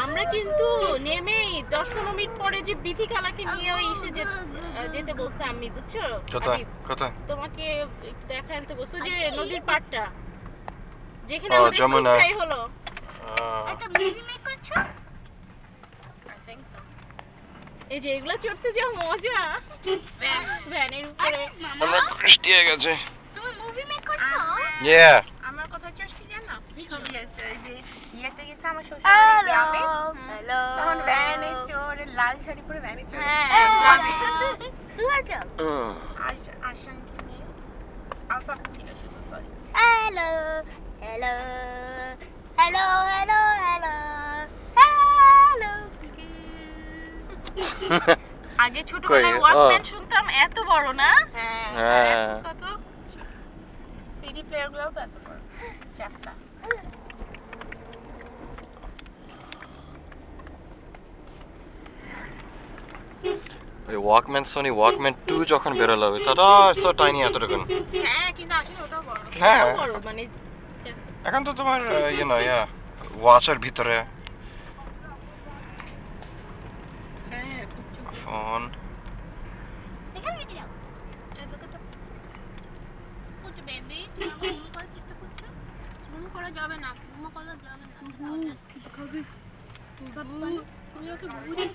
আমরা কিন্তু নেমেই 10-15 মিনিট পরে যে বিথিখালাকে নিয়ে ওই এসে যেতে বলছে আমি, বুঝছো? কোথায় তোমাকে একটু দেখাতে আনতে বলছো যে নদীর পাড়টা যেখানে আমাদের শুরুটাই হলো। একটা মুভি মেক করছো? এই যে এগুলা চড়তে যা মজা, ভ্যানের উপরে। আমরা বৃষ্টি হয়ে গেছে। তুমি মুভি মেক করছো? আমার কথা চড়ছি জানো? ইয়েতে গেছে আমার শ্বশুর গ্রামে। হ্যালো। তখন ভ্যানে চড়ে লাল শাড়ি পরে ভ্যানে চড়ে। Hello hello hello hello hello hello. আগে ছোটবেলায় ওয়াকম্যান শুনতাম, এত বড় না? হ্যাঁ। কত সিডি প্লেয়ার গুলো তো এত বড় চাপটা। ওই ওয়াকম্যান, সোনি ওয়াকম্যান 2 যখন বেরোলো তারা সো টাইনি এতটুকুন। হ্যাঁ কিন্তু আসলে ওটাও বড়। হ্যাঁ বড় মানে এখন তো তোমার ওয়াচের ভিতরে ফোন। এখানে রেখে যাও। কুচু বেবি, তুমি মুভ করার চেষ্টা করছো? মুভ করা যাবে না, মুভ করা যাবে না। খাবি তুমি ওকে বুঝিয়ে